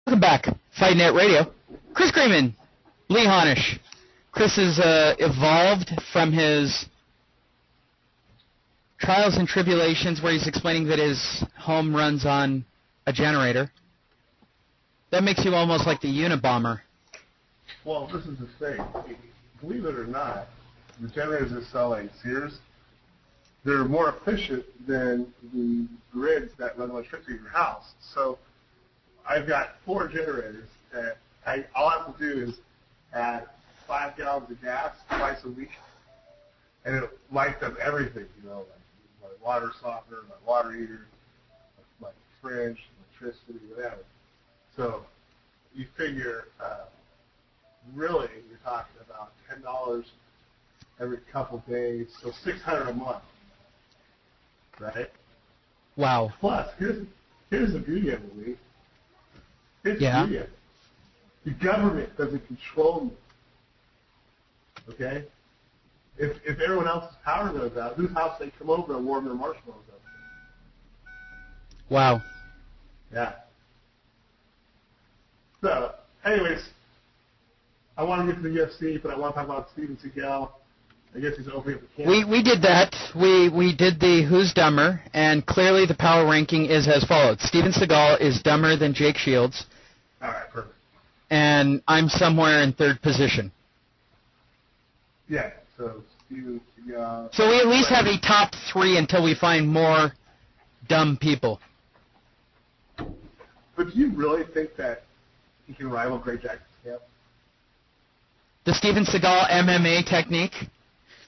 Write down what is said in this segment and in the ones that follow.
Welcome back, Fight Net Radio. Chris Greenman, Lee Honish. Chris has evolved from his trials and tribulations where he's explaining that his home runs on a generator. That makes you almost like the Unabomber. Well, this is the thing. Believe it or not, the generators they're selling, Sears, they're more efficient than the grids that run electricity in your house. So I've got 4 generators that all I have to do is add 5 gallons of gas twice a week, and it lights up everything, like my water softener, my water heater, my fridge, electricity, whatever. So you figure, really, you're talking about $10 every couple days, so $600 a month, right? Wow. Plus, here's the beauty of it, Lee. Here's the beauty of it. The government doesn't control me. Okay? If everyone else's power goes out, whose house they come over and warm their marshmallows up? Wow. Yeah. So, anyways, I want to get to the UFC, but I want to talk about Steven Seagal. I guess he's opening up the camp. We did that. We did the Who's Dumber, and clearly the power ranking is as follows. Steven Seagal is dumber than Jake Shields. All right, perfect. And I'm somewhere in 3rd position. Yeah, so Steven Seagal. So we at least have a top 3 until we find more dumb people. But do you really think that he can rival Greg Jackson's camp? The Steven Seagal MMA technique?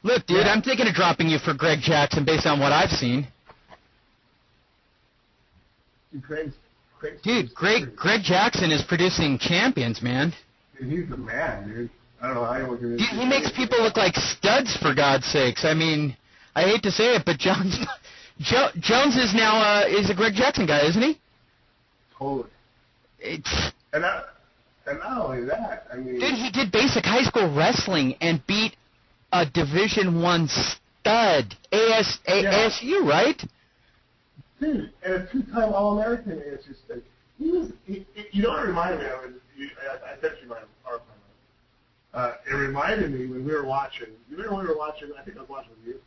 Look, dude, I'm thinking of dropping you for Greg Jackson based on what I've seen. Dude, Greg Jackson is producing champions, man. Dude, he's the man, dude. I don't know how you look at this. He makes people look like studs, for God's sakes. I mean, I hate to say it, but Jones is now is a Greg Jackson guy, isn't he? Totally. And not only that, I mean... Dude, he did basic high school wrestling and beat a Division I stud. ASU, right? Dude, and a 2-time All-American ASU stud. You know what it reminded me of? I bet you my archive. It reminded me when we were watching... You remember when we were watching... I think I was watching with you.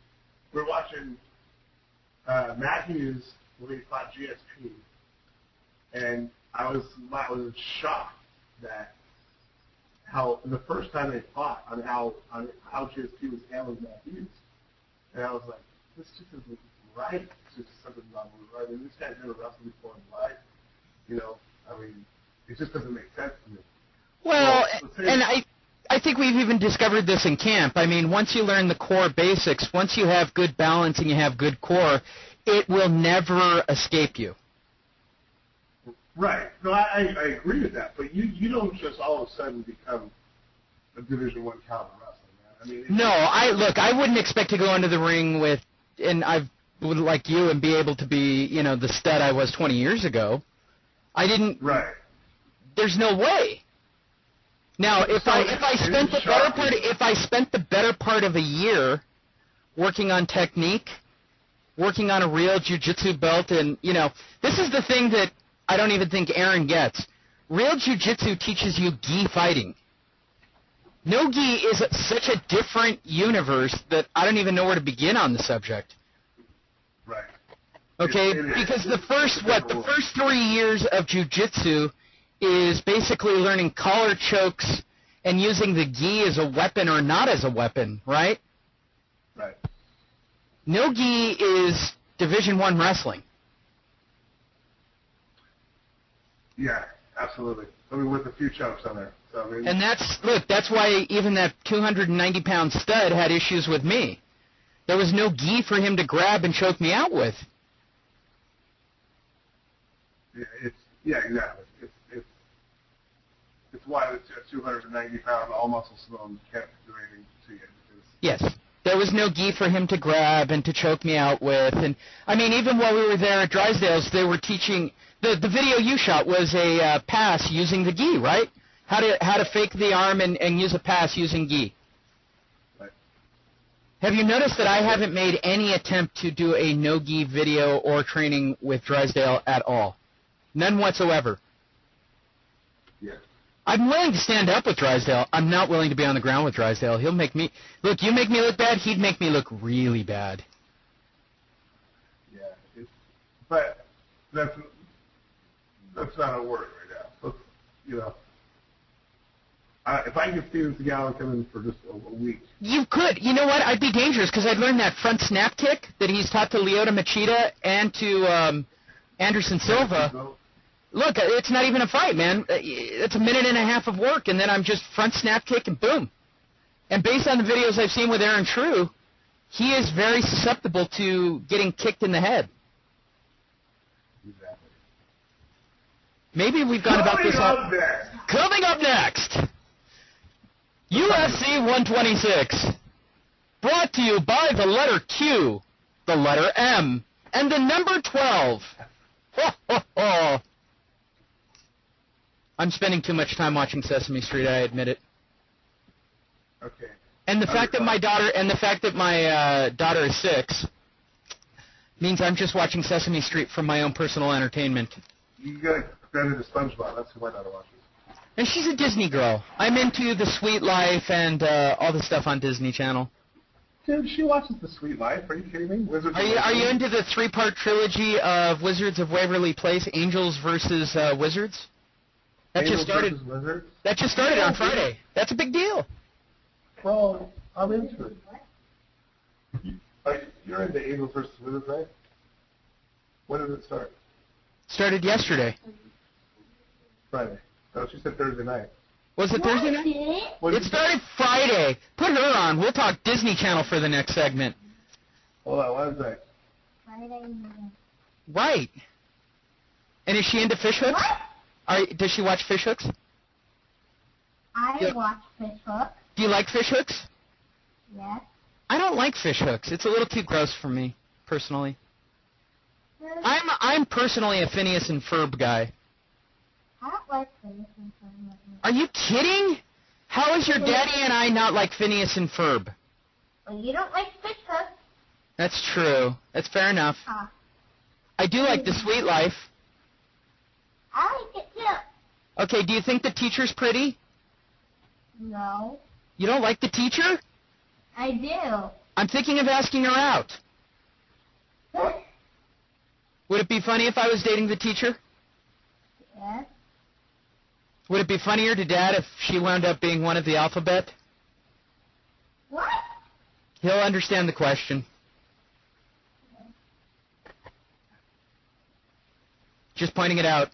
We were watching Matthews when he fought GSP. And I was shocked that how the first time they fought on how GSP was handling Matthews, and I was like, this just isn't right. It's just something not right. I mean, this guy's never wrestled before in life. I mean, it just doesn't make sense to me. Well, and I think we've even discovered this in camp. I mean, once you learn the core basics, once you have good balance and you have good core, it will never escape you. Right. No, I agree with that. But you don't just all of a sudden become a Division I caliber wrestler, man. I mean, I wouldn't expect to go into the ring with, and I would like you and be able to be, the stud I was 20 years ago. I didn't. Right. There's no way. Now, if I spent the better part of a year working on technique, working on a real jiu-jitsu belt, and this is the thing that I don't even think Aaron gets. Real jiu-jitsu teaches you gi fighting. No gi is such a different universe that I don't even know where to begin on the subject. Right. Okay, because the first 3 years of jiu-jitsu is basically learning collar chokes and using the gi as a weapon or not as a weapon, right? Right. No gi is Division I wrestling. Yeah, absolutely. I mean, with a few chokes on there. So, I mean, and that's why even that 290-pound stud had issues with me. There was no gi for him to grab and choke me out with. Yeah, exactly. It's why the 290-pound all-muscle Simone can't do anything to you. Yes. There was no gi for him to grab and to choke me out with. And, I mean, even while we were there at Drysdale's, they were teaching... The video you shot was a pass using the gi, right? How to fake the arm and use a pass using gi. Right. Have you noticed that I haven't made any attempt to do a no-gi video or training with Drysdale at all? None whatsoever. Yeah. I'm willing to stand up with Drysdale. I'm not willing to be on the ground with Drysdale. He'll make me look. You make me look bad. He'd make me look really bad. Yeah. But that's not a word right now. So, you know. If I could Steven Seagal come in for just a week. You could. You know what? I'd be dangerous because I'd learn that front snap kick that he's taught to Lyoto Machida and to Anderson Silva. Look, it's not even a fight, man. It's a minute and a half of work, and then I'm just front snap kick and boom. And based on the videos I've seen with Aaron True, he is very susceptible to getting kicked in the head. Exactly. Maybe we've gone about this all. Coming up next. UFC 126, brought to you by the letter Q, the letter M, and the number 12. Ho, ho, ho. I'm spending too much time watching Sesame Street, I admit it. Okay. And the fact that my daughter is 6 means I'm just watching Sesame Street for my own personal entertainment. You got credit to SpongeBob. That's who my daughter watches. And she's a Disney girl. I'm into The Sweet Life and all the stuff on Disney Channel. Dude, she watches The Sweet Life. Are you kidding me? Are you into the 3-part trilogy of Wizards of Waverly Place, Angels versus Wizards? That just started on Friday. That's a big deal. Well, I'm into it. You're into Angels versus Wizards, right? When did it start? Started yesterday. Friday. Oh, she said Thursday night. Was it Thursday night? It started Friday. Put her on. We'll talk Disney Channel for the next segment. Hold on, what is that? Friday. Right. And is she into fish hooks? Does she watch fish hooks? I watch fish hooks. Do you like fish hooks? Yes. I don't like fish hooks. It's a little too gross for me, personally. I'm personally a Phineas and Ferb guy. I don't like Phineas and Ferb. Are you kidding? How is your daddy and I not like Phineas and Ferb? Well, you don't like fish hooks. That's true. That's fair enough. I do like The Sweet Life. I like it too. Okay, do you think the teacher's pretty? No. You don't like the teacher? I do. I'm thinking of asking her out. Would it be funny if I was dating the teacher? Yes. Would it be funnier to Dad if she wound up being one of the alphabet? What? He'll understand the question. Just pointing it out.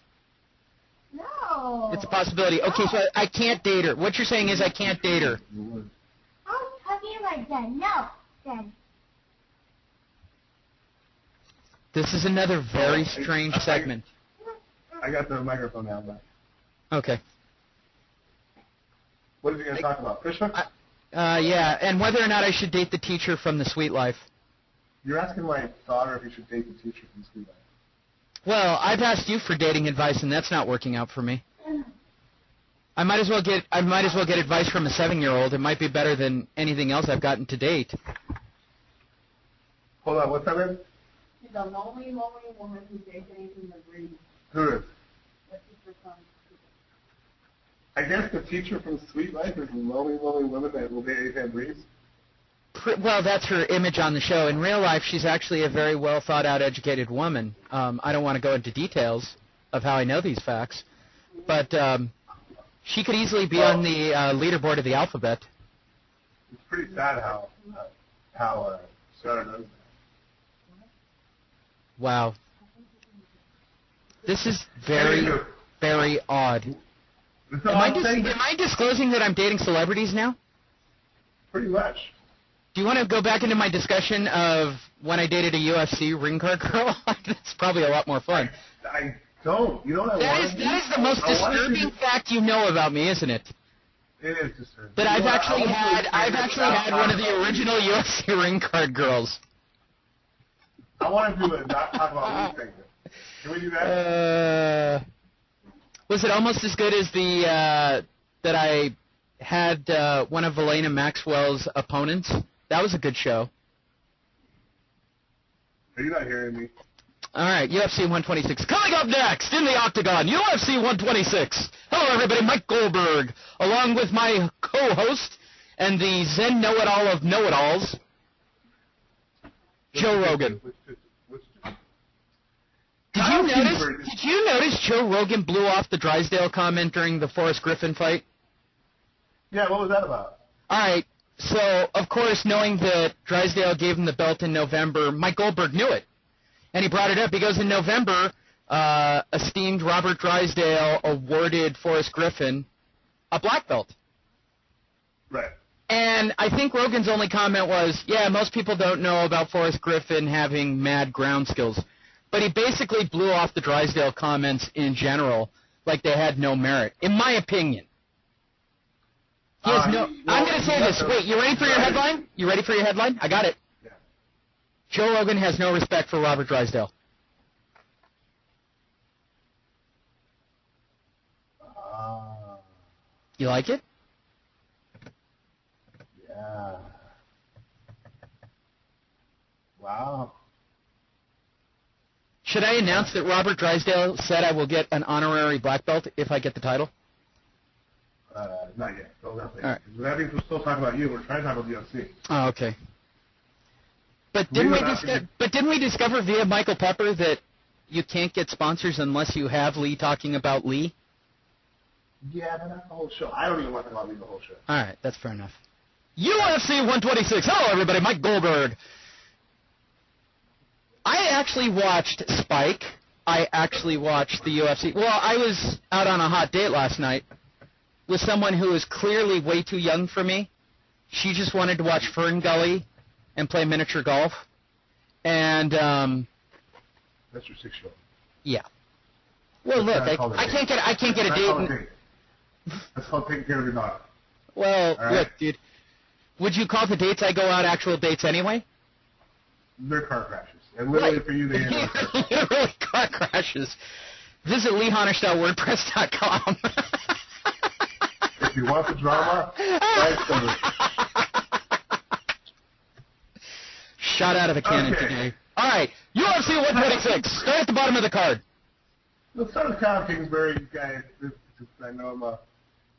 No. It's a possibility. Okay, so I can't date her. What you're saying is I can't date her. I'm talking about Dad. No, Dad. This is another very strange segment. I got the microphone now, but. Okay. What is he going to talk about? Fish hooks? Yeah, and whether or not I should date the teacher from The Sweet Life. You're asking my daughter if you should date the teacher from The Sweet Life. Well, I've asked you for dating advice, and that's not working out for me. I might as well get advice from a 7-year-old. It might be better than anything else I've gotten to date. Hold on, what's that name? She's a lonely, lonely woman who dates anything that breathes. Who is? The teacher from I guess the teacher from Sweet Life is a lonely, lonely woman that will date anything that breathes. Well, that's her image on the show. In real life, she's actually a very well thought out, educated woman. I don't want to go into details of how I know these facts, but she could easily be on the leaderboard of the alphabet. It's pretty sad how Sarah knows that. Wow. This is very, very odd. Am I disclosing that I'm dating celebrities now? Pretty much. Do you want to go back into my discussion of when I dated a UFC ring card girl? That's probably a lot more fun. I don't. You know what That is the most disturbing fact you know about me, isn't it? It is disturbing. That I've actually had one of the original UFC ring card girls. I want to do it, not talk about anything. Can we do that? Was it almost as good as the that I had one of Elena Maxwell's opponents? That was a good show. Are you not hearing me? All right, UFC 126. Coming up next in the Octagon, UFC 126. Hello, everybody. Mike Goldberg, along with my co-host and the Zen know-it-all of know-it-alls, Joe Rogan. Did you notice Joe Rogan blew off the Drysdale comment during the Forrest Griffin fight? Yeah, what was that about? All right, so, of course, knowing that Drysdale gave him the belt in November, Mike Goldberg knew it. And he brought it up because in November, esteemed Robert Drysdale awarded Forrest Griffin a black belt. Right. And I think Rogan's only comment was, yeah, most people don't know about Forrest Griffin having mad ground skills. But he basically blew off the Drysdale comments in general like they had no merit, in my opinion. He has no. I'm going to say this. Wait, you ready for your headline? You ready for your headline? I got it. Yeah. Joe Rogan has no respect for Robert Drysdale. You like it? Yeah. Wow. Should I announce that Robert Drysdale said I will get an honorary black belt if I get the title? Not yet. All right. I think we're still talking about you. We're trying to talk about UFC. Oh, okay. But didn't we discover via Michael Pepper that you can't get sponsors unless you have Lee talking about Lee? Yeah, but that's the whole show. I don't even want to talk about Lee the whole show. All right, that's fair enough. UFC 126. Hello, everybody. Mike Goldberg. I actually watched Spike. I actually watched the UFC. Well, I was out on a hot date last night with someone who is clearly way too young for me. She just wanted to watch Fern Gully and play miniature golf. And, that's your 6-year-old. Yeah. Well, look, I can't get a date. That's called taking care of your daughter. Well, right. Look, dude. Would you call the dates I go out actual dates anyway? They're car crashes. And literally for you, they end up car crashes. Literally car crashes. Visit LeeHonnerstallWordPress.com. If you want the drama, right. Shot out of a cannon today. All right, UFC 126. Start at the bottom of the card. Let's start with Kyle Kingsbury. Guy, I know him.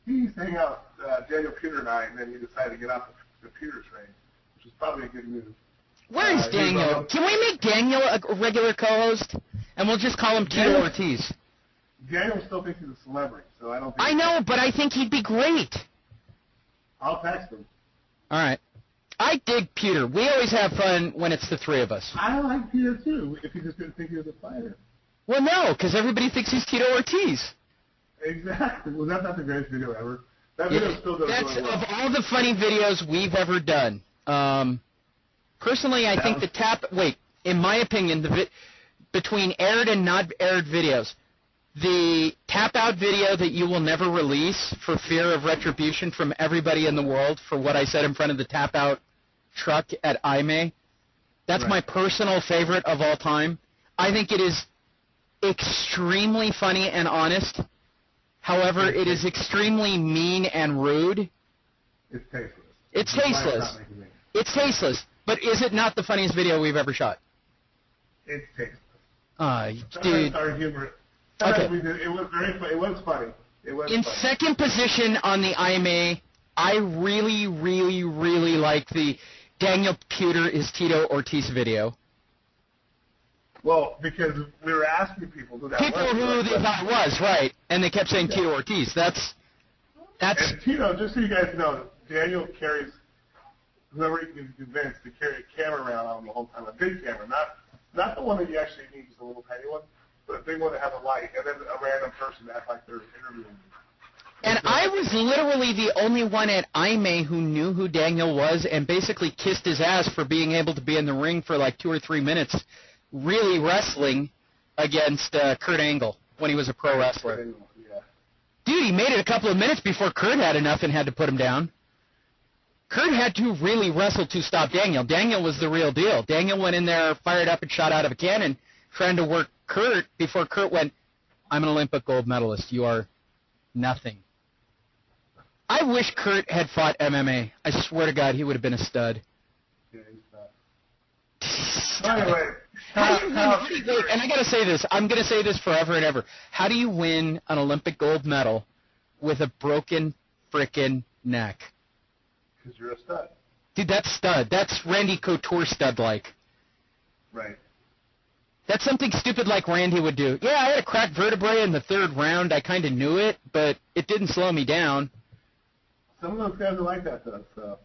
He used to hang out with Daniel Peter and I, and then he decided to get off the Peter train, which is probably a good move. Where is Daniel? Can we make Daniel a regular co-host? And we'll just call him Tito Ortiz. Daniel still thinks he's a celebrity, so I don't think... I know, but I think he'd be great. I'll text him. All right. I dig Peter. We always have fun when it's the three of us. I like Peter, too, if he just didn't think he was a fighter. Well, no, because everybody thinks he's Tito Ortiz. Exactly. Well, that's not the greatest video ever. That video still does really well. Of all the funny videos we've ever done, personally, I think the in my opinion, between aired and not aired videos, the tap-out video that you will never release for fear of retribution from everybody in the world for what I said in front of the tap-out truck at IME, that's my personal favorite of all time. I think it is extremely funny and honest. However, it is extremely mean and rude. It's tasteless. It's tasteless. It's tasteless. But is it not the funniest video we've ever shot? It's tasteless. Dude. Our humor. Okay. It was very funny. It was funny. In second position on the IMA, I really, really, really like the Daniel Pewter is Tito Ortiz video. Well, because we were asking people who that was. People who they thought it was, right. And they kept saying Tito Ortiz. That's... And Tito, just so you guys know, Daniel carries, whoever he can convince to carry a camera around on him the whole time. A big camera, not the one that you actually need, just a little tiny one, but a big one that has a light, and then a random person to act like they're interviewing you. And I was literally the only one at IME who knew who Daniel was and basically kissed his ass for being able to be in the ring for like 2 or 3 minutes really wrestling against Kurt Angle when he was a pro wrestler. Yeah. Dude, he made it a couple of minutes before Kurt had enough and had to put him down. Kurt had to really wrestle to stop Daniel. Daniel was the real deal. Daniel went in there, fired up and shot out of a cannon, trying to work Kurt before Kurt went, I'm an Olympic gold medalist. You are nothing. I wish Kurt had fought MMA. I swear to God, he would have been a stud. Yeah, he's Anyway, How do you win? Wait, and I gotta say this. I'm gonna say this forever and ever. How do you win an Olympic gold medal with a broken frickin' neck? Because you're a stud. Dude, that's stud. That's Randy Couture stud-like. Right. That's something stupid like Randy would do. Yeah, I had a cracked vertebrae in the third round. I kind of knew it, but it didn't slow me down. Some of those guys are like that, though. So,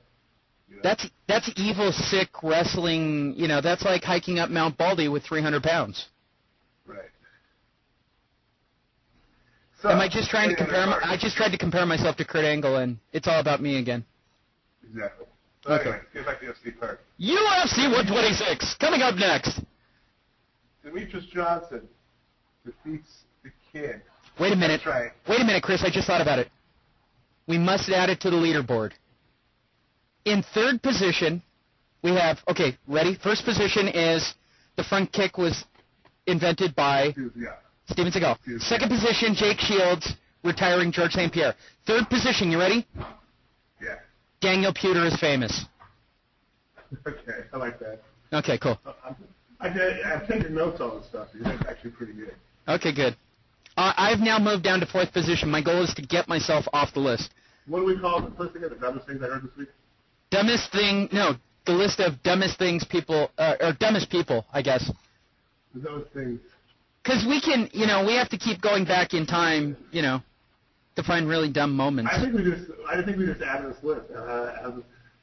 you know. That's evil, sick wrestling. You know, that's like hiking up Mount Baldy with 300 pounds. Right. So, Am I just trying to compare? I just tried to compare myself to Kurt Angle, and it's all about me again. Exactly. So Okay. anyway, get back to UFC card. UFC 126 coming up next. Demetrius Johnson defeats the Kid. Wait a minute. That's right. Wait a minute, Chris. I just thought about it. We must add it to the leaderboard. In third position, we have, okay, ready? First position is the front kick was invented by Yeah. Steven Seagal. Second position, Jake Shields retiring George St. Pierre. Third position, you ready? Yeah. Daniel Puder is famous. Okay, I like that. Okay, cool. I've taken notes on this stuff. It's actually pretty good. Okay, good. I've now moved down to fourth position. My goal is to get myself off the list. What do we call the list again? The dumbest things I heard this week? Dumbest thing, no, the list of dumbest things people, or dumbest people, I guess. Those things. Because we can, you know, we have to keep going back in time, you know, to find really dumb moments. I think we just added this list. As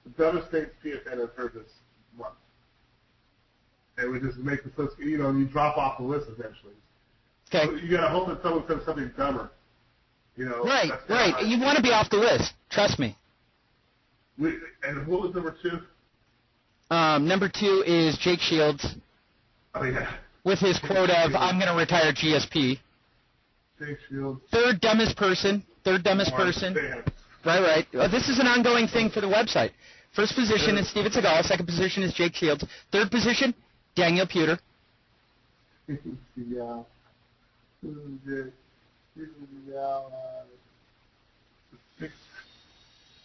the dumbest things PFN has heard this month. And we just make this list, you know, and you drop off the list eventually. Okay. So you gotta hope that someone says something dumber. You know. Right, that's right. You want to be off the list. Trust me. And what was number 2? Number 2 is Jake Shields Oh yeah. with his quote of, I'm going to retire GSP. Jake Shields. Third dumbest person. Right. This is an ongoing thing for the website. First position is Steven Seagal. Second position is Jake Shields. Third position, Daniel Puder. Yeah.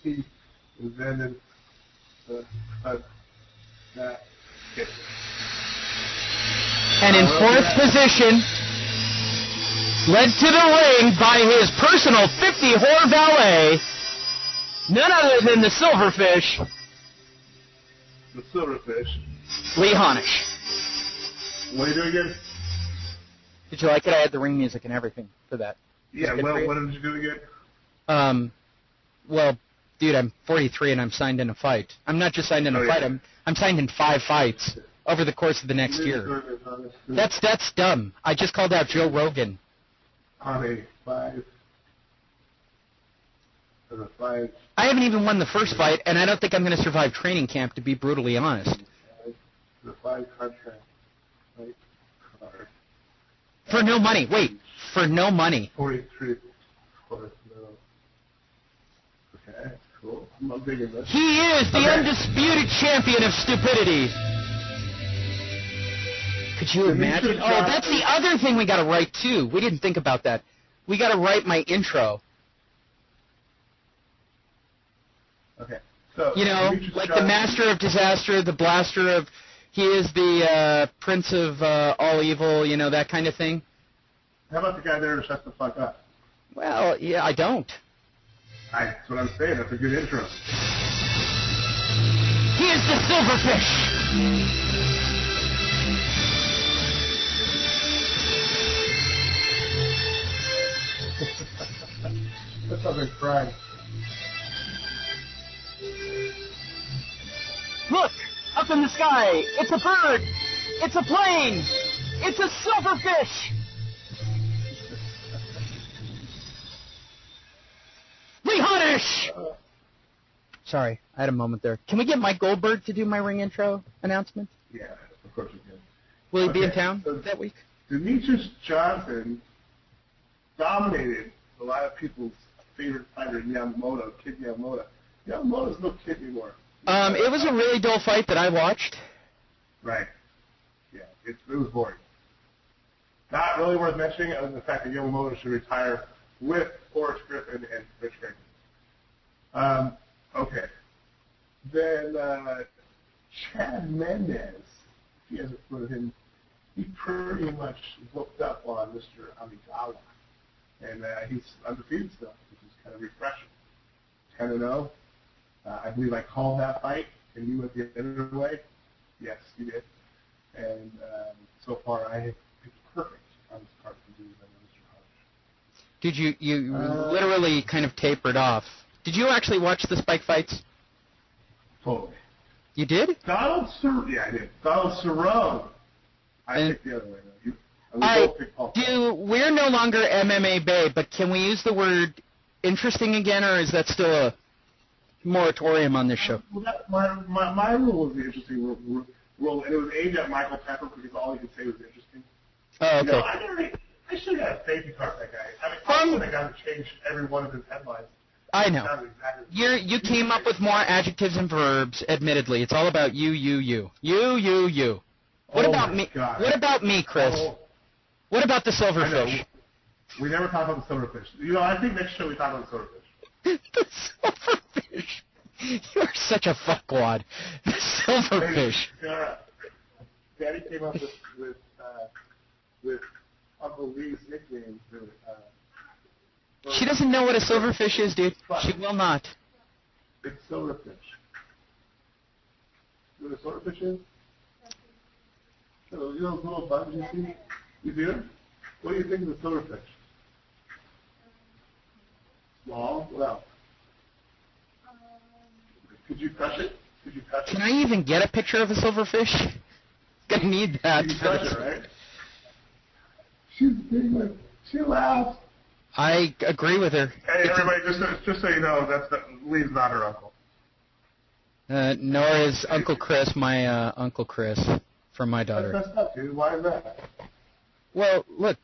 He invented that kick. And in fourth position, led to the ring by his personal 50 whore valet, none other than the Silverfish, The Silverfish. Lee Honish. What are you doing again? Did you like it? I had the ring music and everything for that. Yeah, well, what did you do again? Well, dude, I'm 43 and I'm signed in a fight. I'm not just signed in a fight. I'm signed in 5 fights over the course of the next year. That's dumb. I just called out Joe Rogan. Honey, 5. I haven't even won the first fight, and I don't think I'm going to survive training camp, to be brutally honest. The 5 contract. Right. Card. For no money. Wait, for no money. 43. No. Okay, cool. I'm digging this. He is the undisputed champion of stupidity. Could you imagine? Oh, that's the other thing we got to write, too. We didn't think about that. We got to write my intro. Okay. So, you know, like the master of disaster, the blaster of... He is the prince of all evil, you know, that kind of thing. How about the guy there who shuts the fuck up? Well, yeah, I don't. That's what I'm saying. That's a good intro. He is the Silverfish. That sounds like pride. Look, up in the sky. It's a bird. It's a plane. It's a silverfish. Lee Honish. Sorry, I had a moment there. Can we get Mike Goldberg to do my ring intro announcement? Yeah, of course we can. Will he be in town that week? Demetrius Johnson dominated a lot of people's favorite fighter, Yamamoto, Kid Yamamoto. Yamamoto's no kid anymore. It was a really dull fight that I watched. Right. Yeah, it was boring. Not really worth mentioning other than the fact that Yamamoto should retire with Forrest Griffin and Rich Franklin. Okay. Then Chad Mendes he has a foot of him. He pretty much whooped up on Mr. Amikawa. And he's undefeated still, which is kind of refreshing. 10-0. I believe I called that fight, and you went the other way. Yes, you did. And so far, I have picked perfect on this card for you and Mr. Hodge. Did you literally kind of tapered off? Did you actually watch the Spike fights? Totally. You did? Yeah, I did. Donald Cerrone. I picked the other way, though. We're no longer MMA Bay, but can we use the word interesting again, or is that still a moratorium on this show? Well, my rule was the interesting rule, and it was aimed at Michael Pepper because all he could say was interesting. Oh, okay. You know, I should have had safety card that guy. I mean, I got to change every one of his headlines. I know. You came up with more adjectives and verbs, admittedly. It's all about you. You. What about me? God. What about me, Chris? What about the silverfish? We never talk about the silverfish. You know, I think next show we talk about the silverfish. The silverfish. You're such a fuckwad. The silverfish. Daddy came up with Uncle Lee's nickname. She doesn't know what a silverfish is, dude. She will not. It's silverfish. You know what a silverfish is? You know those little bugs you see? You see them? What do you think of the silverfish? Small? What else? Could you touch it? Can I even get a picture of a silverfish? Gonna need that. You touch it, right? She's big. She laughs. I agree with her. Hey, everybody, just so you know, Lee's not her uncle. Nor is Uncle Chris my Uncle Chris for my daughter. That's messed up, dude. Why is that? Well, look,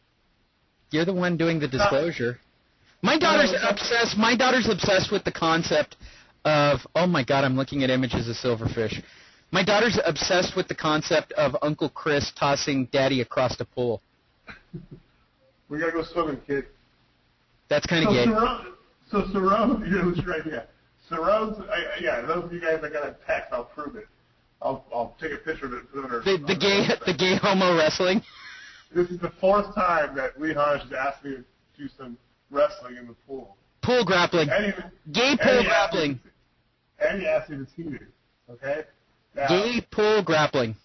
you're the one doing the disclosure. My daughter's obsessed. My daughter's obsessed with the concept of. Oh my God, I'm looking at images of silverfish. My daughter's obsessed with the concept of Uncle Chris tossing Daddy across the pool. We gotta go swimming, kid. That's kind of gay. Cerrone, you know who's right here. Cerrone's, those of you guys that got a text, I'll prove it. I'll take a picture of it. The gay homo wrestling. This is the fourth time that Lee Hodge has asked me to do some wrestling in the pool. Pool grappling. Gay pool grappling. And he asked me to team it. Okay? Now, gay pool grappling.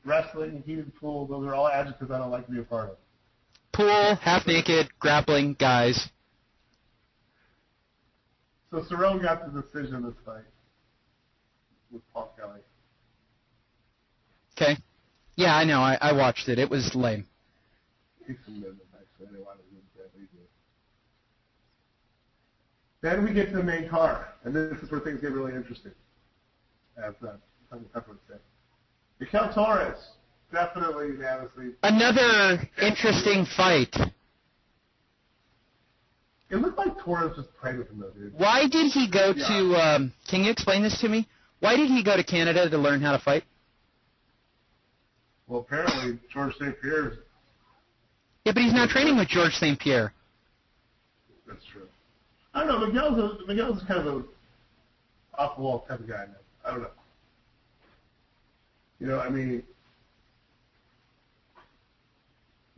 Wrestling, heated pool, those are all adjectives I don't like to be a part of. Pool, half-naked, grappling guys. So Cerrone got the decision in this fight with Paul Kelly. Okay. Yeah, I know. I watched it. It was lame. He submitted, actually. I didn't want to do that. Then we get to the main card, and this is where things get really interesting, as Uncle Pepper would say. Mikel Torres, definitely unanimously. Another interesting fight. It looked like Torres just played with him, though, dude. Why did he go to, can you explain this to me? Why did he go to Canada to learn how to fight? Well, apparently, George St. Pierre's... Yeah, but he's not training with George St. Pierre. That's true. I don't know, Miguel's kind of an off-the-wall type of guy, man. I don't know. You know, I mean,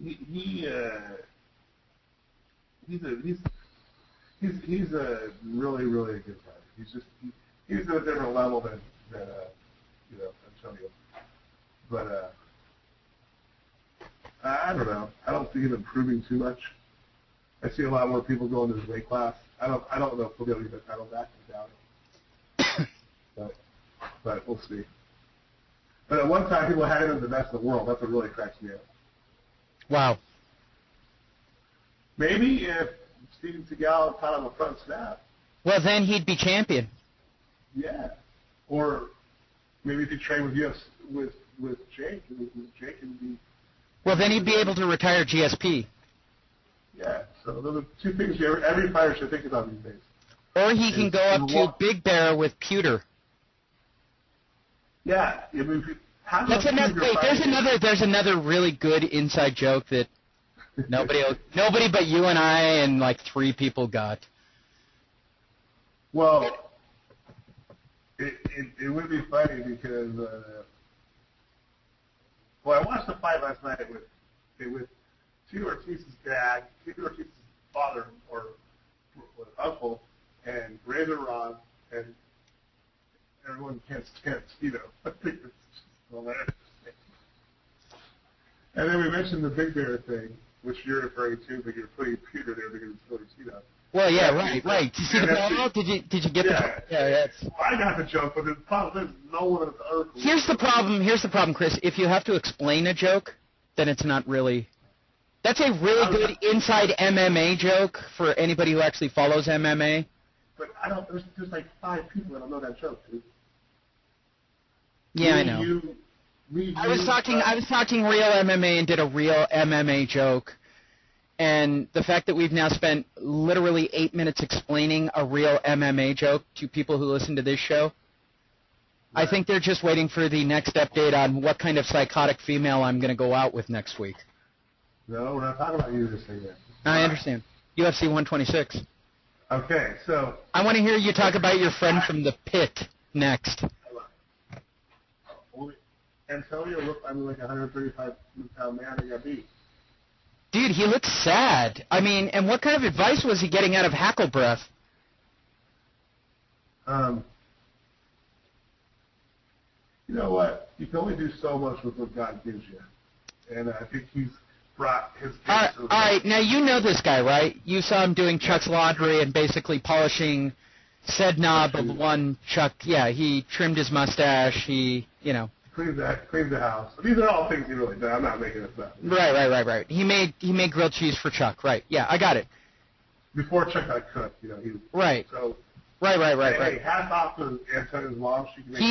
he's a really, really good fighter. He's at a different level than Antonio. But I don't know. I don't see him improving too much. I see a lot more people going to his weight class. I don't know if he'll be able to get the title back. I doubt it. But we'll see. But at one time, people had him as the best in the world. That's what really cracks me up. Wow. Maybe if Steven Seagal caught him a front snap. Well, then he'd be champion. Yeah. Or maybe if he trained with Jake, Jake would be. Well, then he'd be able to retire GSP. Yeah. So those are two things every fighter should think about these days. Or he can go up to Big Bear with Pewter. Yeah. I mean, that's another. Wait, there's another really good inside joke that nobody but you and I and like 3 people got. Well, it would be funny because Well, I watched the fight last night with Tito Ortiz's dad, Tito Ortiz's father or uncle, and Razor Ron, and everyone can't stand Tito. I think it's just hilarious. And then we mentioned the Big Bear thing, which you're referring to, but you're putting Peter there because it's Tito Tito. Well, yeah, right. Did you see the ball? Did you get the? Yeah. Well, I got the joke, but the problem is no one in the article. Here's the problem, Chris. If you have to explain a joke, then it's not really. That's a really good inside MMA joke for anybody who actually follows MMA. But I don't. There's like 5 people that don't know that joke, dude. Yeah, I know. I was talking real MMA and did a real MMA joke. And the fact that we've now spent literally 8 minutes explaining a real MMA joke to people who listen to this show, right. I think they're just waiting for the next update on what kind of psychotic female I'm going to go out with next week. No, we're not talking about you this thing yet. I understand. UFC 126. Okay, so... I want to hear you talk about your friend from the pit next. Antonio looked like a 135-pound man that got beat. Dude, he looks sad. I mean, and what kind of advice was he getting out of Hackle Breath? You know what? You can only do so much with what God gives you. And I think he's brought his... All right, now you know this guy, right? You saw him doing Chuck's laundry and basically polishing said knob of one Chuck. Yeah, he trimmed his mustache. He, Cleaned the house. These are all things he really did. I'm not making this up. Right. He made grilled cheese for Chuck. Right. Yeah, I got it. Before Chuck got cooked, he. Right. So. Right. Hey, hats off to Antonio's mom. She can make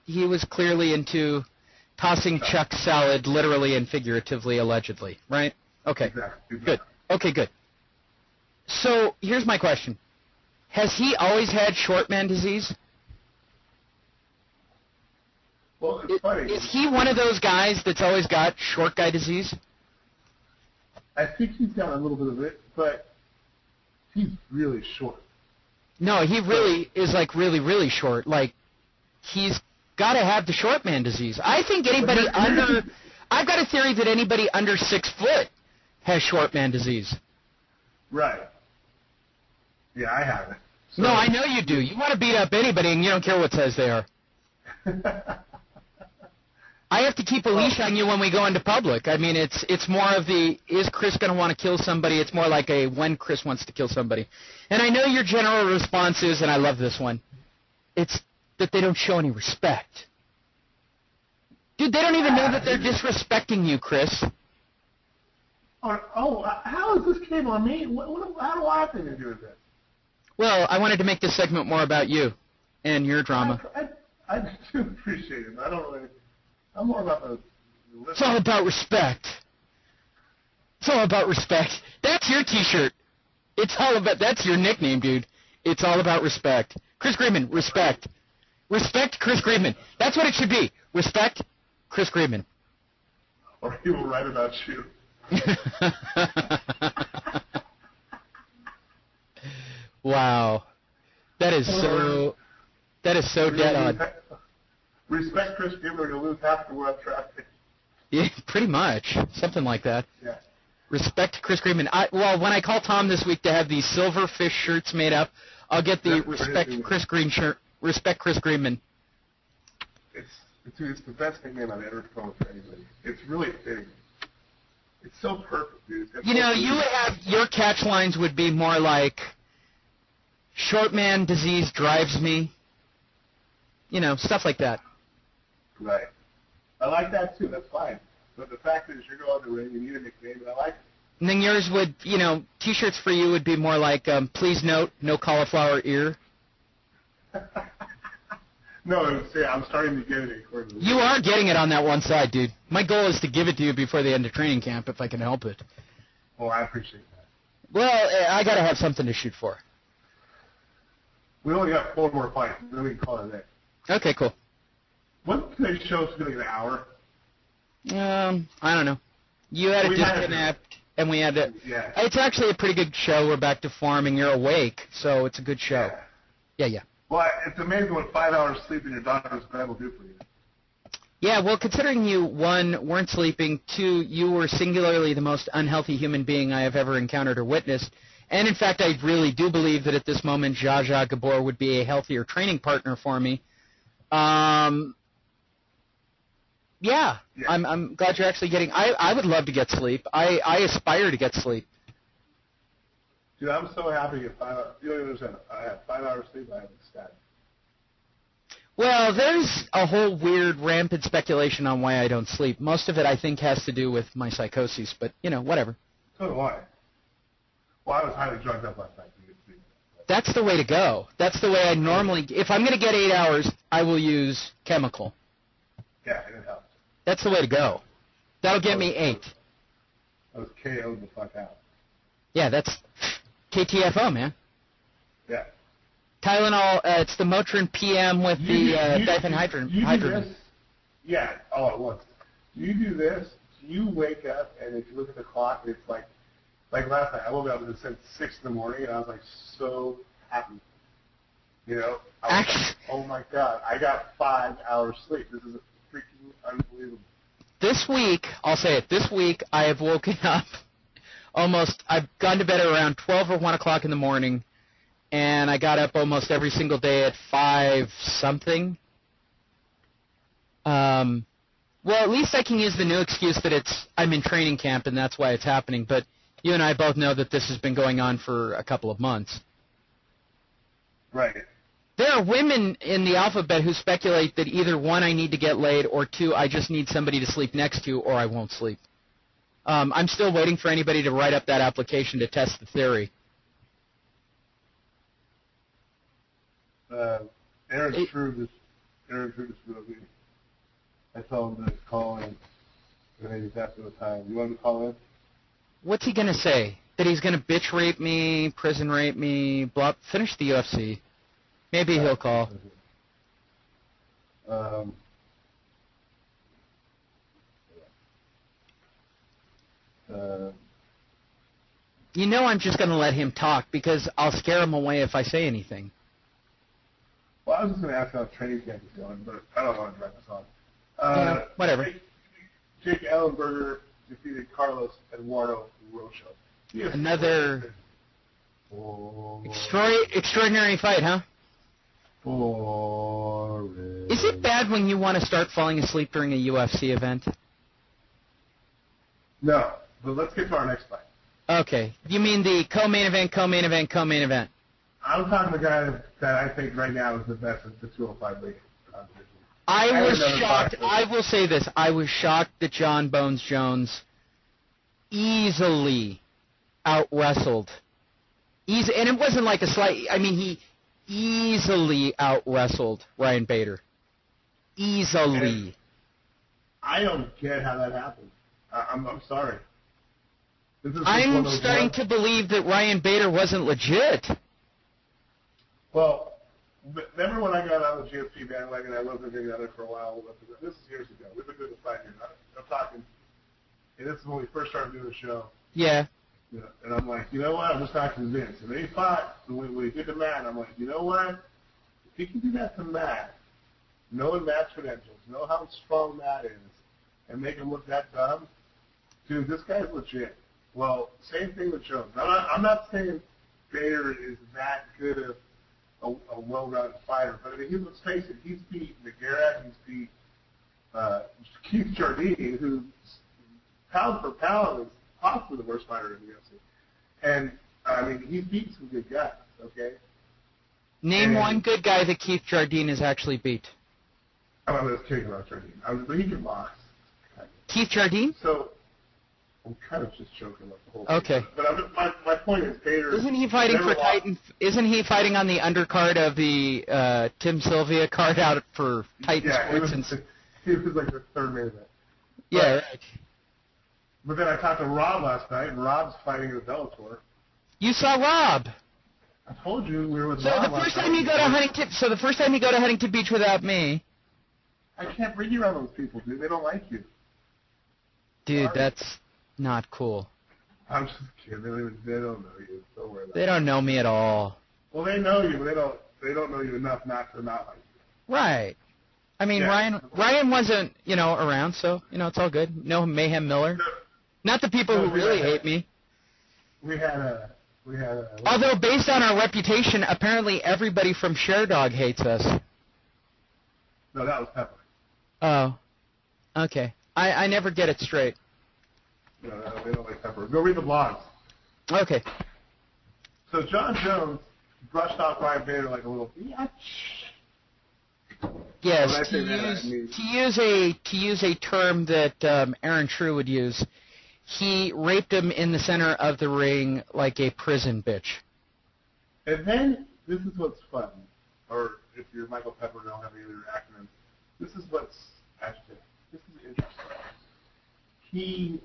he was clearly into tossing Chuck's salad literally and figuratively, allegedly. Right. Okay. Exactly. Good. Okay. Good. So here's my question: has he always had short man disease? Well, it's funny. Is he one of those guys that's always got short guy disease? I think he's got a little bit of it, but he's really short. No, he really is like really, really short. Like, he's got to have the short man disease. I think anybody under... I've got a theory that anybody under 6 foot has short man disease. Right. Yeah, I have it. So. No, I know you do. You want to beat up anybody, and you don't care what size they are. I have to keep a leash on you when we go into public. I mean, it's more of the, is Chris going to want to kill somebody? It's more like a when Chris wants to kill somebody. And I know your general response is, and I love this one, it's that they don't show any respect. Dude, they don't even know that they're disrespecting you, Chris. Oh, how is this came on me? How do I have to do with this? Well, I wanted to make this segment more about you and your drama. I do appreciate it. I don't really... I'm more about the... It's all about respect. It's all about respect. That's your T-shirt. It's all about... That's your nickname, dude. It's all about respect. Chris Greenman, respect. Respect Chris Greenman. That's what it should be. Respect Chris Greenman. Or he will write about you. Wow. That is so dead on. Respect Chris Greenman or you'll lose half the world traffic. Yeah, pretty much. Something like that. Yeah. Respect Chris Greenman. Well, when I call Tom this week to have these silver fish shirts made up, I'll get the Respect Chris Green shirt. Respect Chris Greenman. It's the best nickname I've ever called for anybody. It's really fitting. It's so perfect, dude. You would have, your catch lines would be more like, short man disease drives me. Stuff like that. Right. I like that too. That's fine. But the fact is, you're going to the ring, you need a nickname, and I like it. And then yours would, T-shirts for you would be more like, please note, no cauliflower ear. No, it would say, I'm starting to get it. You are getting it on that one side, dude. My goal is to give it to you before the end of training camp, if I can help it. Well, I appreciate that. Well, I got to have something to shoot for. We only got 4 more fights, then we can call it a day. Okay, cool. What's today's show going to get an hour? I don't know. You had it disconnect, and we had it. Yeah. It's actually a pretty good show. We're back to form, and you're awake, so it's a good show. Yeah. Well, it's amazing what 5 hours sleep in your daughter's bed will do for you. Yeah, well, considering you, one, weren't sleeping, two, you were singularly the most unhealthy human being I have ever encountered or witnessed, and in fact, I really do believe that at this moment, Zsa Zsa Gabor would be a healthier training partner for me. Yeah, I'm glad you're actually getting. I would love to get sleep. I aspire to get sleep. Dude, I'm so happy to get 5 hours. You don't understand. I have 5 hours sleep. I have ecstatic. Well, there's a whole weird, rampant speculation on why I don't sleep. Most of it, I think, has to do with my psychosis, but, whatever. So do I. Well, I was highly drugged up last night to get sleep. That's the way to go. That's the way I normally... If I'm going to get 8 hours, I will use chemical. Yeah, and it helps. That's the way to go. That'll get me 8. I was KO'd the fuck out. Yeah, that's KTFO, man. Yeah. Tylenol, it's the Motrin PM with the diphenhydramine. Yeah, all at once. You do this, you wake up, and if you look at the clock, it's like last night, I woke up at 6 in the morning, and I was like so happy. I was like, oh my God, I got 5 hours sleep. This is freaking unbelievable. This week, I'll say it, this week I have woken up I've gone to bed at around 12 or 1 o'clock in the morning, and I got up almost every single day at 5-something. Well, at least I can use the new excuse that I'm in training camp and that's why it's happening, but you and I both know that this has been going on for a couple of months. Right. There are women in the alphabet who speculate that either, one, I need to get laid, or two, I just need somebody to sleep next to, or I won't sleep. I'm still waiting for anybody to write up that application to test the theory. Aaron True just wrote me. I told him to call in, and he's asking the time. You want him to call in? What's he going to say? That he's going to bitch rape me, prison rape me, finish the UFC. Maybe he'll call. I'm just going to let him talk because I'll scare him away if I say anything. Well, I was just going to ask how training camp is going, but I don't want to drag this on. Whatever. Jake Ellenberger defeated Carlos Eduardo Rocha. Another extraordinary fight, huh? Is it bad when you want to start falling asleep during a UFC event? No, but let's get to our next fight. Okay. You mean the co-main event? I'm talking the guy that I think right now is the best at the 205 league competition. I was shocked. I will say this. I was shocked that John Bones Jones easily out-wrestled. And it wasn't like a slight... I mean, he easily out-wrestled Ryan Bader. Easily. And I don't get how that happened. I'm sorry. I'm starting to believe that Ryan Bader wasn't legit. Well, remember when I got on the GSP bandwagon? I wasn't getting on it for a while. This is years ago. We've been doing this 5 years. I'm talking, and this is when we first started doing the show. Yeah. And I'm like, you know what? I'm just not convinced. And they fought, and when we did the Matt, I'm like, you know what? If he can do that to Matt, knowing Matt's credentials, know how strong Matt is, and make him look that dumb, dude, this guy's legit. Well, same thing with Jones. I'm not saying Bader is that good of a well-rounded fighter, but I mean, let's face it, he's beat McGarrett, he's beat Keith Jardine, who's pound for pound is possibly the worst fighter in the UFC. And, I mean, he's beat some good guys, okay? Name one good guy that Keith Jardine has actually beat. I'm just kidding about Jardine. He can box. Keith Jardine? So, I'm kind of just joking about the whole thing. Okay. But my point is, Bader... Isn't he fighting for Titan? Isn't he fighting on the undercard of the Tim Sylvia card out for Titan Sports? He was like the third main event. Yeah, right. But then I talked to Rob last night, and Rob's fighting in the Bellator. You saw Rob. I told you we were with Rob. So the first time you go to Huntington Beach without me. I can't bring you around those people, dude. They don't like you. Dude, that's not cool. I'm just kidding. They don't know you. Don't worry about it. They don't know me at all. Well, they know you, but they don't know you enough not to not like you. Right. I mean, Yeah. Ryan wasn't, around, so, it's all good. No Mayhem Miller. Not the people who really hate me. We had a. Although, based on our reputation, apparently everybody from Sherdog hates us. No, that was Pepper. Oh. Okay. I never get it straight. No, they don't like Pepper. Go read the blogs. Okay. So John Jones brushed off Ryan Bader like a little biatch. Yes, to use a term that Aaron True would use, he raped him in the center of the ring like a prison bitch. And then, this is what's fun, or if you're Michael Pepper and don't have any other acronyms, this is what's actually, this is interesting. He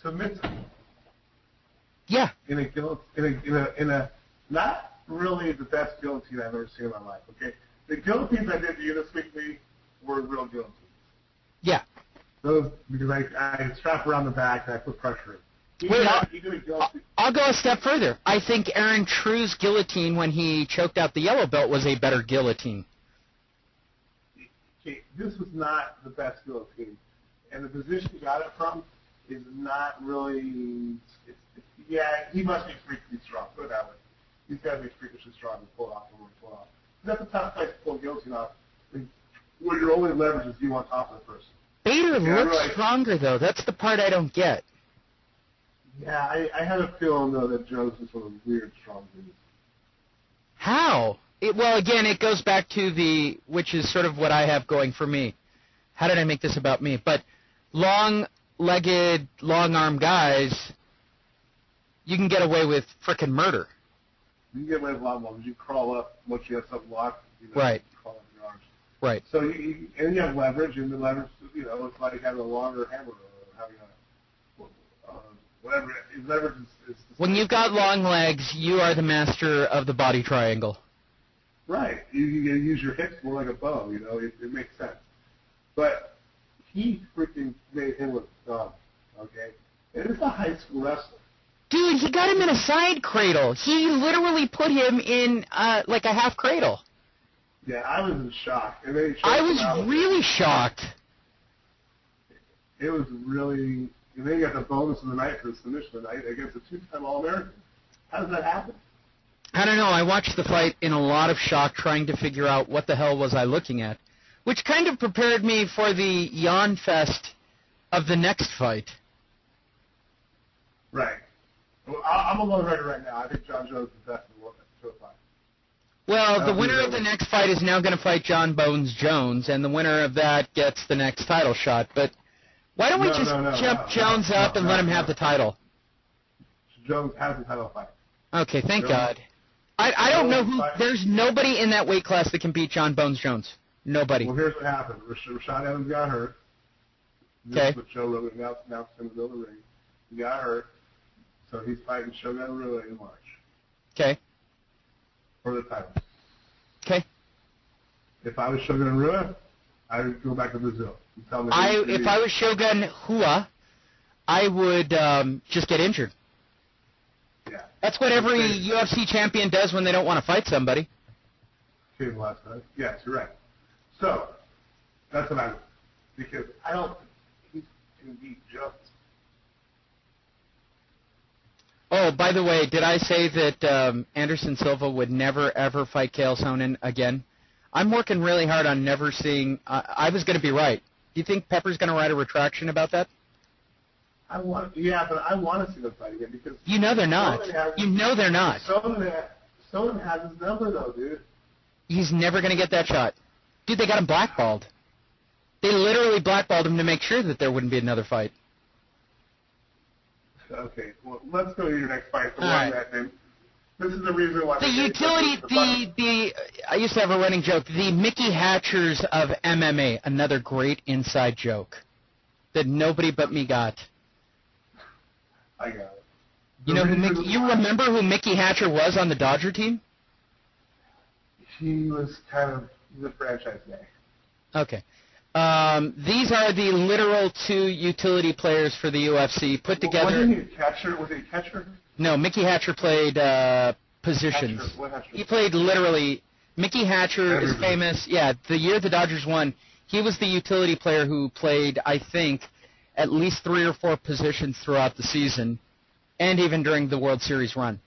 submits him. Yeah. In a not really the best guillotine I've ever seen in my life, okay? The guillotines I did to you this week were real guillotines. Yeah. Those, because I strap around the back and I put pressure in. Wait, I'll go a step further. I think Aaron True's guillotine when he choked out the yellow belt was a better guillotine. Okay, this was not the best guillotine. And the position he got it from is not really, yeah, he must be freakishly strong. Put it that way. He's got to be freakishly strong to pull it off and pull it off. That's a tough place to pull a guillotine off, where your only leverage is you on top of the person. Bader looks stronger, though. That's the part I don't get. Yeah, I have a feeling, though, that Jones is one of the weird strong dudes. How? Well, again, it goes back to which is sort of what I have going for me. How did I make this about me? But long-legged, long-armed guys, you can get away with frickin' murder. You can get away with a lot more. You crawl up once you have something locked. Right. You crawl up in your arms. Right. So you have leverage, and the leverage, it's like having a longer hammer or having whatever. Leverage is when you've got long legs, you are the master of the body triangle. Right. You use your hips more like a bow. It makes sense. But he freaking made him look dumb. Okay. And it's a high school wrestler. Dude, he got him in a side cradle. He literally put him in like a half cradle. Yeah, I was in shock. And then I was really shocked. It was really... And then you got the bonus of the night for his submission of the night against a two-time All-American. How does that happen? I don't know. I watched the fight in a lot of shock trying to figure out what the hell was I looking at, which kind of prepared me for the yawn fest of the next fight. Right. Well, I'm a low rider right now. I think John Jones is the best in the world at 205. Well, the winner of the next fight is now going to fight John Bones Jones, and the winner of that gets the next title shot. But why don't we jump Jones up and let him have the title? Jones has the title fight. Okay, thank God. I don't know who. There's nobody in that weight class that can beat John Bones Jones. Nobody. Well, here's what happened. Rashad Evans got hurt. Okay. This is what Joe Rogan announced in the middle of the ring. He got hurt, so he's fighting Shogun Rua in March. Okay. For the title. Okay. If I was Shogun Rua, I would go back to Brazil. If I was Shogun Rua, I would just get injured. Yeah. That's what every UFC champion does when they don't want to fight somebody. Okay, last time. Yes, you're right. So, that's what I would. Because I don't think he can beat Jones. Oh, by the way, did I say that Anderson Silva would never, ever fight Chael Sonnen again? I'm working really hard on never seeing... I was going to be right. Do you think Pepper's going to write a retraction about that? But I want to see them fight again because... You know they're not. They're not. Sonnen has his number, though, dude. He's never going to get that shot. Dude, they got him blackballed. They literally blackballed him to make sure that there wouldn't be another fight. Okay, well, let's go to your next fight. Right. This is the reason why... The utility, I used to have a running joke, the Mickey Hatchers of MMA, another great inside joke that nobody but me got. I got it. You remember who Mickey Hatcher was on the Dodger team? He was he's a franchise guy. Okay. These are the literal two utility players for the UFC put together. Wasn't he a catcher? Was he a catcher? No, Mickey Hatcher played positions. What Hatcher? He played literally Mickey Hatcher is famous. Yeah, the year the Dodgers won, he was the utility player who played, I think, at least 3 or 4 positions throughout the season, and even during the World Series run.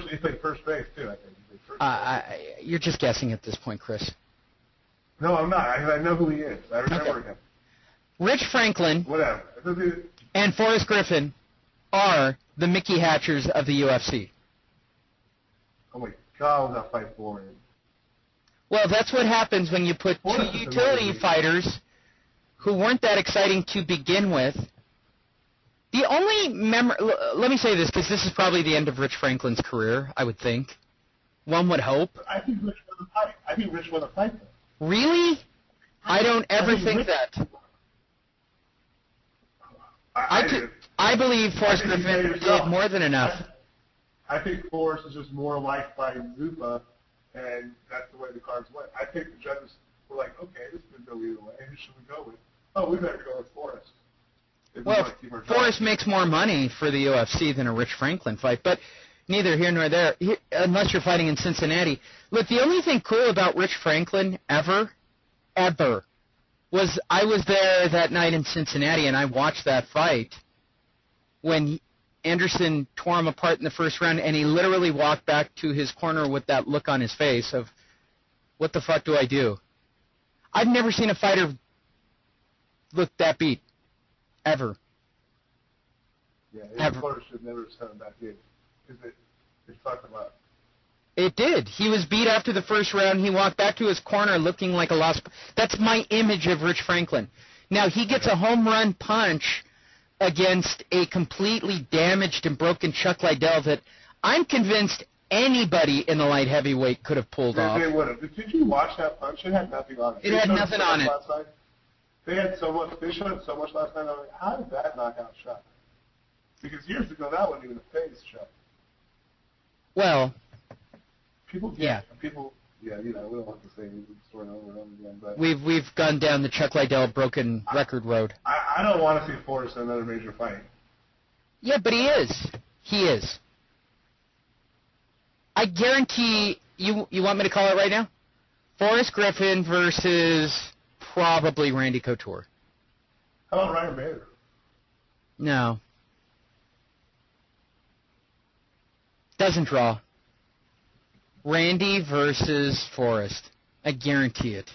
He played first base, too, I think. You're just guessing at this point, Chris. No, I'm not. I know who he is. I remember him. Rich Franklin Whatever. and Forrest Griffin are the Mickey Hatchers of the UFC. Oh, my God, was that fight boring. Well, that's what happens when you put 2 utility fighters who weren't that exciting to begin with. The only let me say this, because this is probably the end of Rich Franklin's career, I would think. One would hope. I think Rich won the fight. Though. Really? I don't ever think that. I believe Forrest Griffin did more than enough. I think Forrest is just more liked by Zupa, and that's the way the cards went. I think the judges were like, okay, this could go either way. Who should we go with? Oh, we better go with Forrest. Well, Forrest makes more money for the UFC than a Rich Franklin fight, but neither here nor there, unless you're fighting in Cincinnati. Look, the only thing cool about Rich Franklin ever, was I was there that night in Cincinnati, and I watched that fight when Anderson tore him apart in the first round, and he literally walked back to his corner with that look on his face of, what the fuck do I do? I've never seen a fighter look that beat. Ever. Yeah, his corner should never send him back in, because it fucked him up. It did. He was beat after the first round. He walked back to his corner looking like a lost... That's my image of Rich Franklin. Now, he gets a home run punch against a completely damaged and broken Chuck Liddell that I'm convinced anybody in the light heavyweight could have pulled off. They would have. Did you watch that punch? It had nothing on it. It had nothing on it. They had so much. They showed it so much last night. I'm like, how did that knock out Chuck? Because years ago, that wasn't even a phase, Chuck. Well, people, you know, we don't want to say the story over and over again, but we've gone down the Chuck Liddell broken record road. I don't want to see Forrest in another major fight. Yeah, but he is. He is. I guarantee you. You want me to call it right now? Forrest Griffin versus probably Randy Couture. How about Ryan Bader? No. Doesn't draw. Randy versus Forrest. I guarantee it.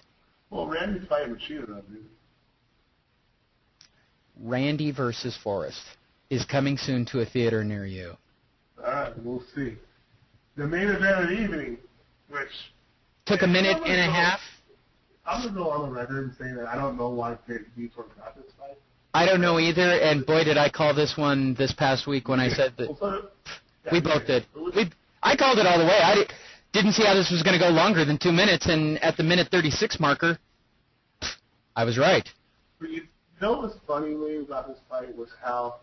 Well, Randy's fighting Machida, though, dude. Randy versus Forrest is coming soon to a theater near you. All right, we'll see. The main event of the evening, which took a minute and a half. I'm going to go on the record and say that I don't know why Vitor got this fight. I don't know either, and boy, did I call this one this past week when I said that. We both did. I called it all the way. I didn't see how this was going to go longer than 2 minutes, and at the minute 36 marker, I was right. But you know what's funny, Lee, about this fight was how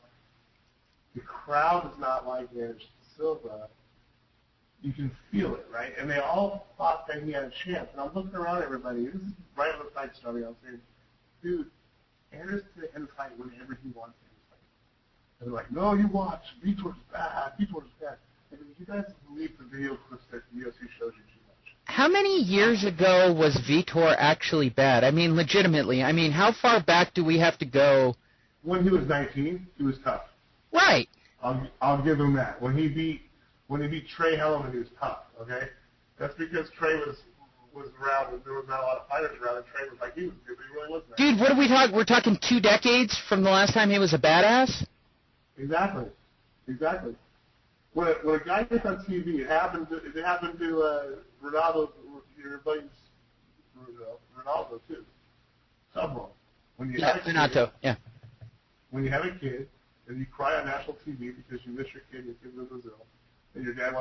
the crowd is not like Anderson Silva. You can feel it, right? And they all thought that he had a chance. And I'm looking around at everybody. This is right when the fight started. I was saying, dude, Anderson can fight whenever he wants to fight. And they're like, no, you watch. Vitor's bad. Vitor's bad. And you guys believe the video clips that the UFC shows you too much. How many years ago was Vitor actually bad? I mean, legitimately. I mean, how far back do we have to go? When he was 19, he was tough. Right. I'll give him that. When he beat Trey Hellerman, he was tough, okay? That's because Trey was around, and there was not a lot of fighters around, and Trey was like, he was good, but he really wasn't. Dude, what are we talking? We're talking 2 decades from the last time he was a badass? Exactly. When a guy gets on TV, it happened to Ronaldo, your buddy's Ronaldo, too. Someone. When you have a kid, Renato, yeah. When you have a kid, and you cry on national TV because you miss your kid lives in Brazil, and your kid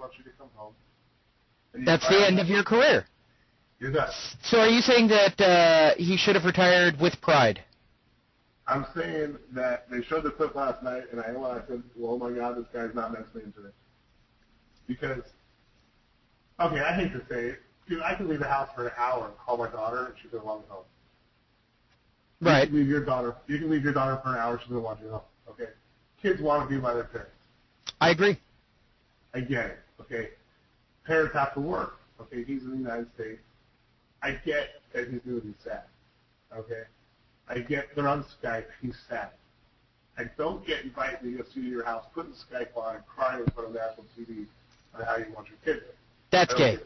wants you to come home. That's the end of your career. You're done. So are you saying that he should have retired with pride? I'm saying that they showed the clip last night, and I said, well, oh my God, this guy's not mentally into it. Because, okay, I hate to say it, dude, I could leave the house for an hour and call my daughter, and she's going to want me home. Right. You can leave your daughter for an hour, she's going to want you home. Okay? Kids want to be by their parents. I agree. I get it. Okay? Parents have to work. Okay, he's in the United States. I get that he's doing his sad. Okay? I get they're on Skype, he's sad. I don't get invited to the UFC to your house, putting Skype on, and crying in front of national TV on how you want your kid to. That's gay.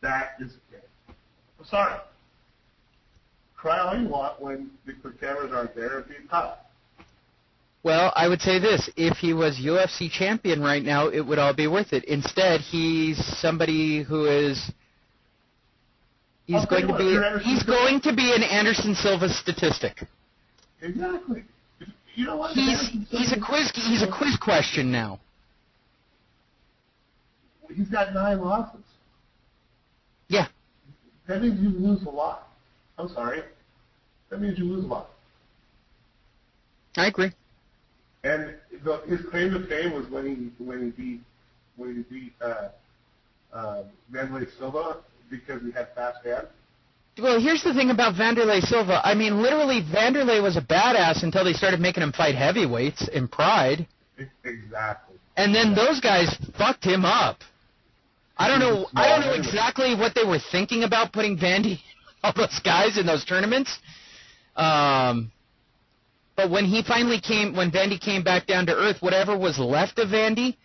That is gay. I'm sorry. Cry all you want when the cameras aren't there and being hot. Well, I would say this. If he was UFC champion right now, it would all be worth it. Instead, he's somebody who is... He's going to be an Anderson Silva statistic. Exactly. You know what? He's a quiz question now. He's got 9 losses. Yeah. That means you lose a lot. I'm sorry. That means you lose a lot. I agree. And his claim to fame was when he beat Vanderlei Silva because he had fast hands. Well, here's the thing about Vanderlei Silva. I mean, literally, Vanderlei was a badass until they started making him fight heavyweights in Pride. Exactly. And then those guys fucked him up. I don't know exactly what they were thinking about putting Vandy, all those guys in those tournaments. But when Vandy came back down to earth, whatever was left of Vandy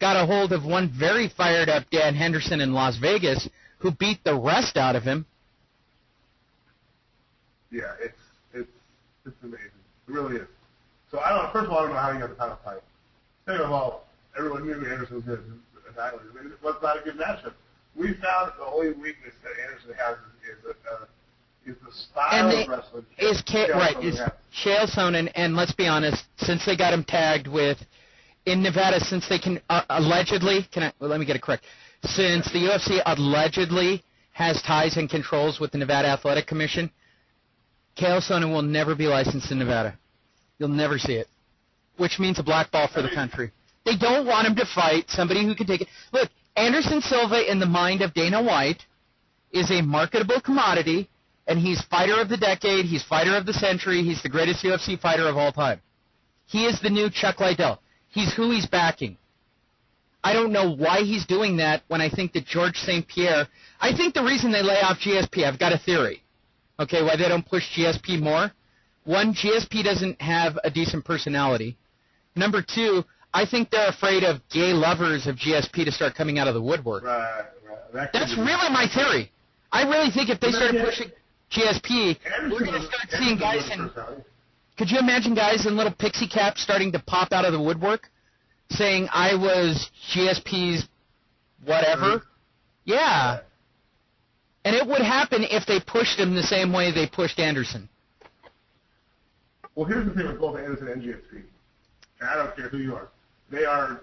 got a hold of one very fired up Dan Henderson in Las Vegas, who beat the rest out of him. Yeah, it's amazing. It really is. So first of all, I don't know how you got the title fight. Second of all, everyone knew Anderson was good. It was not a good matchup. We found the only weakness that Anderson has is the style of wrestling. Is Chael Sonnen, and let's be honest, since they got him tagged with in Nevada, since they can allegedly, let me get it correct, since the UFC allegedly has ties and controls with the Nevada Athletic Commission, Chael Sonnen will never be licensed in Nevada. You'll never see it, which means a black ball for the country. They don't want him to fight somebody who can take it. Look, Anderson Silva, in the mind of Dana White, is a marketable commodity, and he's fighter of the decade, he's fighter of the century, he's the greatest UFC fighter of all time. He is the new Chuck Liddell. He's who he's backing. I don't know why he's doing that when I think that George St. Pierre, I think the reason they lay off GSP, I've got a theory. Okay, why they don't push GSP more? One, GSP doesn't have a decent personality. Number two, I think they're afraid of gay lovers of GSP to start coming out of the woodwork. Right. That's really my theory. I really think if they started pushing GSP, we're going to start seeing guys in... Could you imagine guys in little pixie caps starting to pop out of the woodwork saying, I was GSP's whatever? Yeah. And it would happen if they pushed him the same way they pushed Anderson. Well, here's the thing with both Anderson and GSP. And I don't care who you are. They are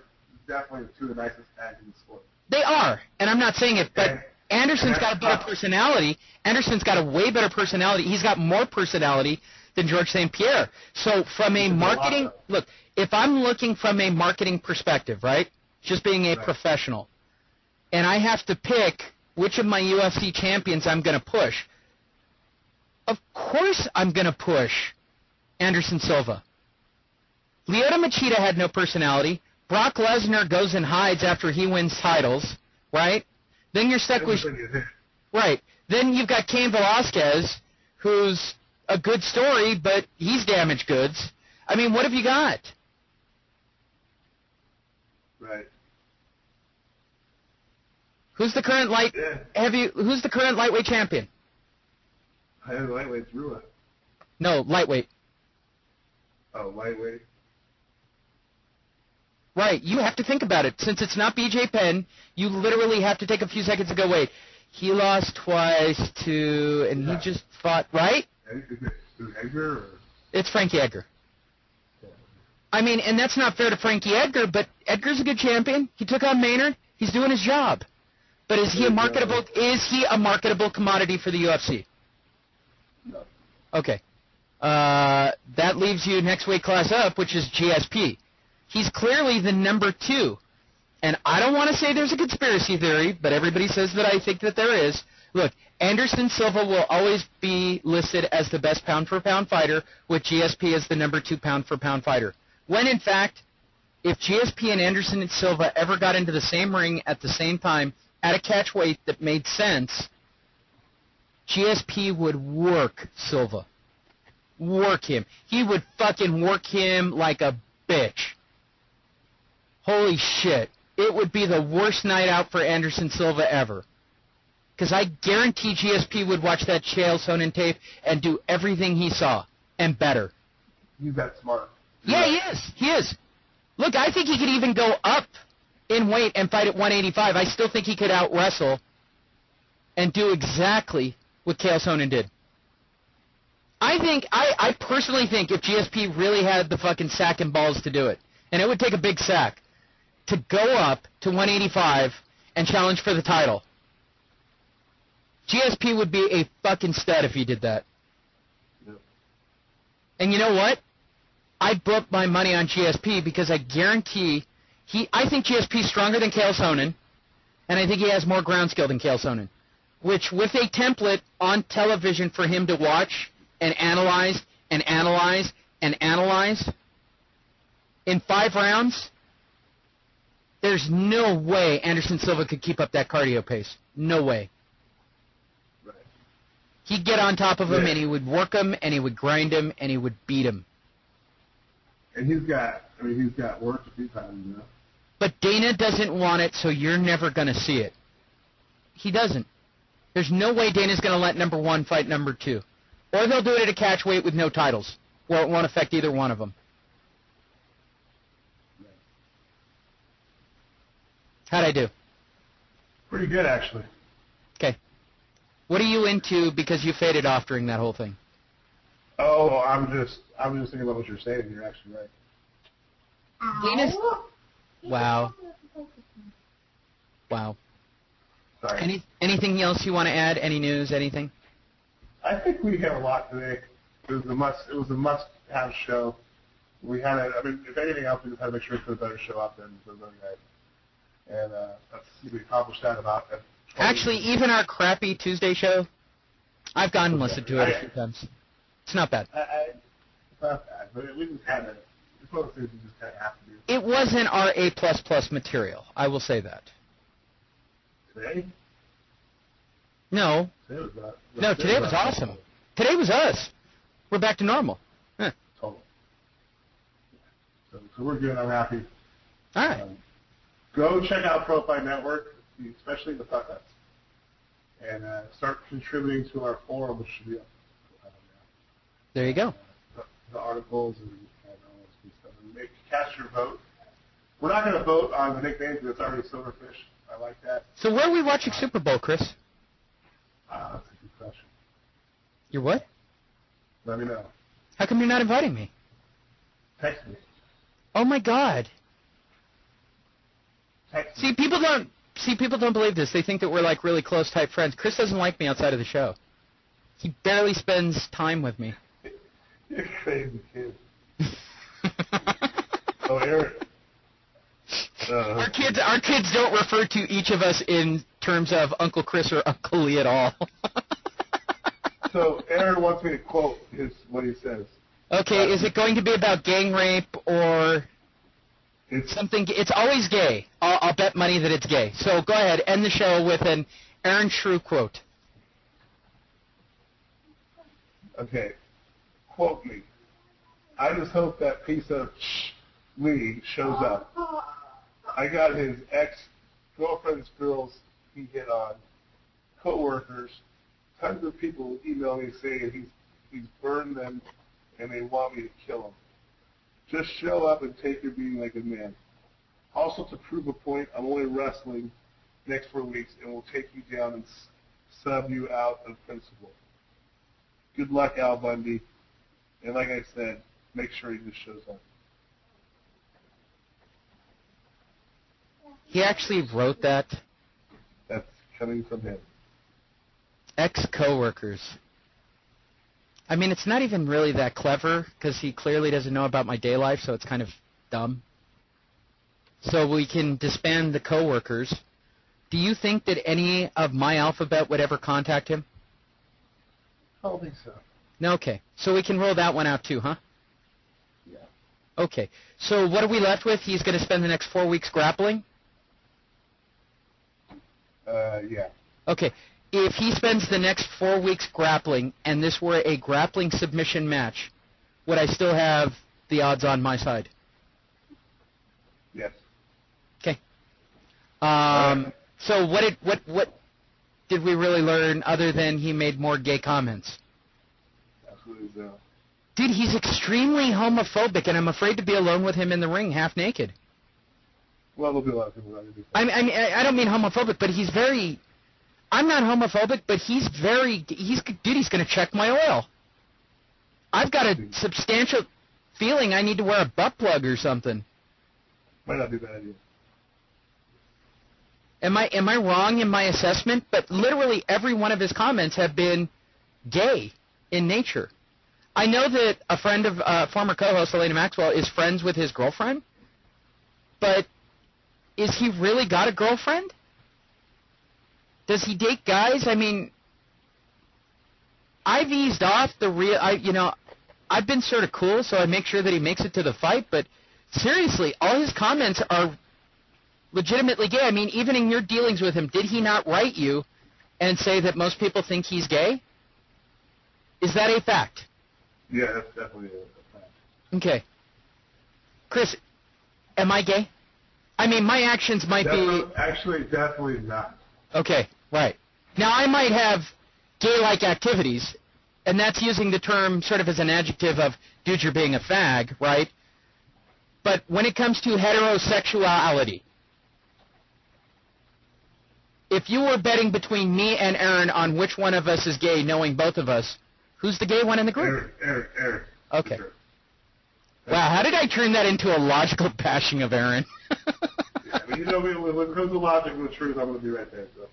definitely two of the nicest tags in the sport. They are. And I'm not saying it, but Anderson's got a better personality. Anderson's got a way better personality. He's got more personality than George St. Pierre. So from a marketing, look, if I'm looking from a marketing perspective, right, just being a professional, and I have to pick which of my UFC champions I'm going to push, of course I'm going to push Anderson Silva. Lyoto Machida had no personality. Brock Lesnar goes and hides after he wins titles, right? Then you're stuck with... Right. Then you've got Cain Velasquez, who's a good story, but he's damaged goods. I mean, what have you got? Right. Who's the current Who's the current lightweight champion? Lightweight's Rua. No, lightweight. Oh, lightweight. Right. You have to think about it. Since it's not BJ Penn, you literally have to take a few seconds to go, wait, he lost twice to, and he just fought, right? Is it Edgar? Or? It's Frankie Edgar. I mean, and that's not fair to Frankie Edgar, but Edgar's a good champion. He took on Maynard. He's doing his job. But is he a marketable commodity for the UFC? No. Okay. That leaves you next weight class up, which is GSP. He's clearly the number 2. And I don't want to say there's a conspiracy theory, but everybody says that I think that there is. Look, Anderson Silva will always be listed as the best pound-for-pound fighter, with GSP as the number 2 pound-for-pound fighter. When, in fact, if GSP and Anderson and Silva ever got into the same ring at the same time, at a catch weight that made sense, GSP would work Silva. Work him. He would fucking work him like a bitch. Holy shit. It would be the worst night out for Anderson Silva ever. Because I guarantee GSP would watch that Chael Sonnen tape and do everything he saw, and better. He's that smart. Yeah, he is. He is. Look, I think he could even go up in weight and fight at 185. I still think he could out-wrestle and do exactly what Chael Sonnen did. I personally think if GSP really had the fucking sack and balls to do it, and it would take a big sack, to go up to 185 and challenge for the title, GSP would be a fucking stud if he did that. Yep. And you know what? I put my money on GSP because I guarantee I think GSP is stronger than Chael Sonnen, and I think he has more ground skill than Chael Sonnen, which with a template on television for him to watch and analyze and analyze and analyze in 5 rounds, there's no way Anderson Silva could keep up that cardio pace. No way. Right. He'd get on top of him, and he would work him, and he would grind him, and he would beat him. And he's got work to do time, you know. But Dana doesn't want it, so you're never going to see it. He doesn't. There's no way Dana's going to let number 1 fight number 2. Or they'll do it at a catch weight with no titles, where it won't affect either one of them. How'd I do? Pretty good, actually. Okay. What are you into because you faded off during that whole thing? Oh, I'm just thinking about what you're saying. You're actually right. Dana's... Wow. Wow. Sorry. Anything else you want to add? Any news? Anything? I think we have a lot today. It was a must-have show. We had if anything else, we just had to make sure we put a better show out than the other guys. And we accomplished that about. Actually, even our crappy Tuesday show, I've gone and listened to it a few times. It's not bad. It's not bad, but we just had to. It's one of those things we just kind of have to do. It wasn't our A++ material. I will say that. Today? No. Today was not. No, today was awesome. Today was us. We're back to normal. Huh. Total. So we're good. I'm happy. All right. Go check out Pro Fight Network, especially the fuck ups, and start contributing to our forum, which should be up. There you go. The articles and all this good stuff. And cast your vote. We're not going to vote on the nicknames because it's already Silverfish. I like that. So where are we watching Super Bowl, Chris? That's a good question. You're what? Let me know. How come you're not inviting me? Text me. Oh my God. Text me. See, people don't believe this. They think that we're like really close type friends. Chris doesn't like me outside of the show. He barely spends time with me. You're a crazy kid. Oh, Eric. Our kids don't refer to each of us in terms of Uncle Chris or Uncle Lee at all. So Aaron wants me to quote what he says. Okay, is it going to be about gang rape or something? It's always gay. I'll bet money that it's gay. So go ahead, end the show with an Aaron Shrew quote. Okay, quote me. I just hope that piece of Lee shows up. I got his ex-girlfriend's girls he hit on, co-workers, tons of people email me saying he's burned them and they want me to kill him. Just show up and take your beating like a man. Also, to prove a point, I'm only wrestling next 4 weeks and will take you down and sub you out of principle. Good luck, Al Bundy. And like I said, make sure he just shows up. He actually wrote that. That's coming from him. Ex-coworkers. I mean, it's not even really that clever because he clearly doesn't know about my day life, so it's kind of dumb. So we can disband the coworkers. Do you think that any of my alphabet would ever contact him? I don't think so. No, okay. So we can roll that one out too, huh? Yeah. Okay. So what are we left with? He's going to spend the next 4 weeks grappling? Yeah. Okay. If he spends the next 4 weeks grappling and this were a grappling submission match, would I still have the odds on my side? Yes. Okay. So what did we really learn other than he made more gay comments? Absolutely zero. Dude, he's extremely homophobic, and I'm afraid to be alone with him in the ring half naked. Well, there'll be a lot of people that will be. I don't mean homophobic, but he's very. I'm not homophobic, but he's very. He's going to check my oil. I've got a substantial feeling I need to wear a butt plug or something. Might not be a bad idea. Am I wrong in my assessment? But literally every one of his comments have been gay in nature. I know that a friend of former co-host Elena Maxwell is friends with his girlfriend, but is he really got a girlfriend? Does he date guys? I mean, I've eased off the real. I've been sort of cool, so I make sure that he makes it to the fight. But seriously, all his comments are legitimately gay. I mean, even in your dealings with him, did he not write you and say that most people think he's gay? Is that a fact? Yeah, that's definitely a fact. Okay. Chris, am I gay? I mean, my actions might be... Actually, definitely not. Okay, right. Now, I might have gay-like activities, and that's using the term sort of as an adjective of, dude, you're being a fag, right? But when it comes to heterosexuality, if you were betting between me and Aaron on which one of us is gay, knowing both of us, who's the gay one in the group? Aaron. Okay. Sure. Wow, how did I turn that into a logical bashing of Aaron? Yeah, but you know, when it comes to logic and the truth, I'm going to be right there. So.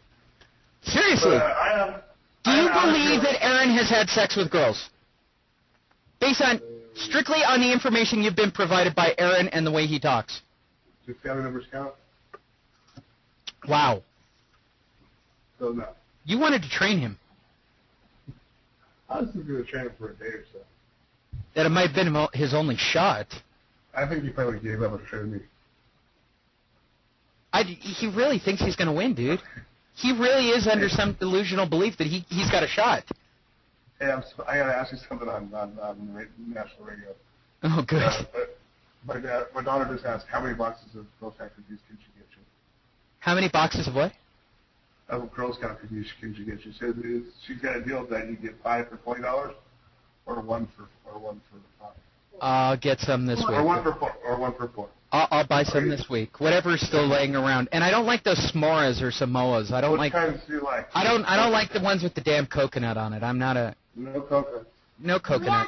Seriously. But, do you believe that Aaron has had sex with girls? Based on, strictly on the information you've been provided by Aaron and the way he talks. Does family members count? Wow. So, no. You wanted to train him. I was just going to train him for a day or so. That it might have been his only shot. I think he probably gave up on training me. He really thinks he's going to win, dude. He really is under some delusional belief that he's got a shot. Hey, I got to ask you something on national radio. Oh, good. But my daughter just asked, how many boxes of Girl Scout cookies can she get you? How many boxes of what? Of Girl Scout cookies can she get you? She said she's got a deal that you get 5 for $20, or one for 5. I'll get some this week. Or one for 4. I'll buy some this week. Whatever's still laying around. And I don't like those s'mores or Samoas. I don't What like. kinds do you like? I don't like the ones with the damn coconut on it. I'm not a. No coconut. No coconut.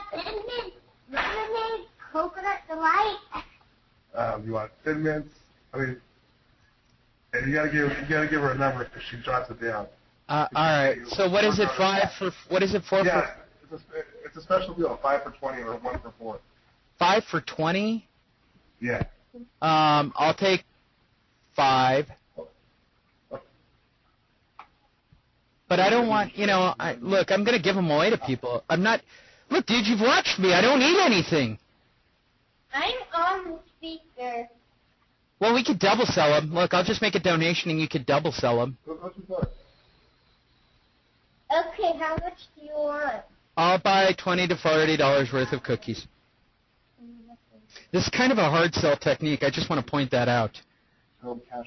Lemonade, coconut delight. You want Thin Mints? I mean, and you gotta give her a number because she drops it down. All right. So what is it? 5 for? What is it for? Yeah, it's a special deal. 5 for $20 or 1 for 4. 5 for $20. Yeah. I'll take 5. But I don't want, look, I'm going to give them away to people. I'm not, look, dude, you've watched me. I don't eat anything. I'm on the speaker. Well, we could double sell them. Look, I'll just make a donation and you could double sell them. What's your thought? Okay, how much do you want? I'll buy $20 to $40 worth of cookies. This is kind of a hard sell technique. I just want to point that out. Cash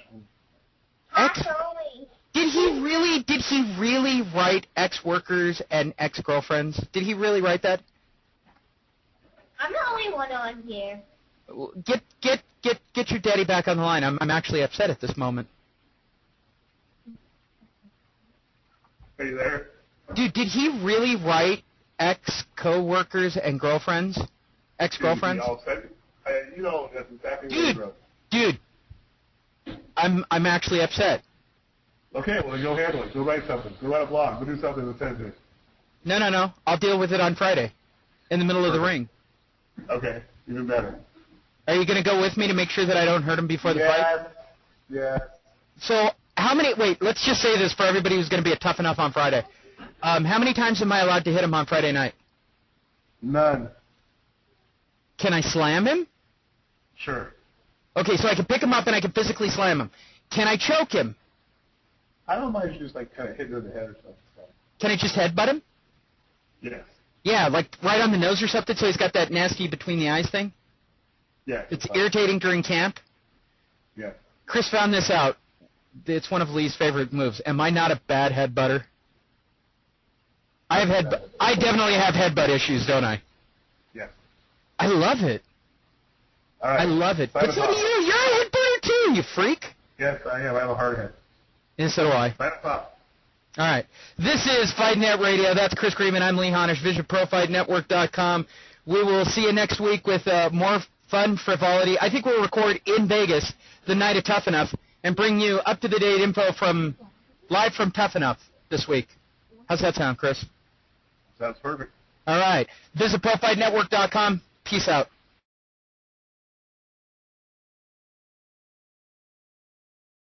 Only. Did he really write ex-workers and ex-girlfriends? Did he really write that? I'm the only one on here. Get your daddy back on the line. I'm actually upset at this moment. Are you there? Dude, did he really write ex-co-workers and girlfriends? Ex-girlfriends? That's exactly what he wrote. Dude, I'm actually upset. Okay, well, go handle it. Go write something. Go write a blog. Go do something that says it. No. I'll deal with it on Friday, in the middle of the ring. Okay, even better. Are you going to go with me to make sure that I don't hurt him before the fight? Yeah. So, wait, let's just say this for everybody who's going to be tough enough on Friday. How many times am I allowed to hit him on Friday night? None. Can I slam him? Sure. Okay, so I can pick him up and I can physically slam him. Can I choke him? I don't mind just like kind of hitting in the head or something. Can I just headbutt him? Yes. Yeah, like right on the nose or something, so he's got that nasty between the eyes thing? Yes. It's irritating during camp? Yes. Chris found this out. It's one of Lee's favorite moves. Am I not a bad headbutter? I definitely have headbutt issues, don't I? Yes. I love it. All right. I love it. But so do you. You're a headbutter too, you freak. Yes, I am. I have a hard head. And so do I. 9 o'clock. All right. This is Fight Net Radio. That's Chris Greenman. I'm Lee Honish. VisionProFightNetwork.com. We will see you next week with more fun frivolity. I think we'll record in Vegas the night of Tough Enough and bring you up-to-the-date info live from Tough Enough this week. How's that sound, Chris? Sounds perfect. All right. Visit ProFightNetwork.com. Peace out.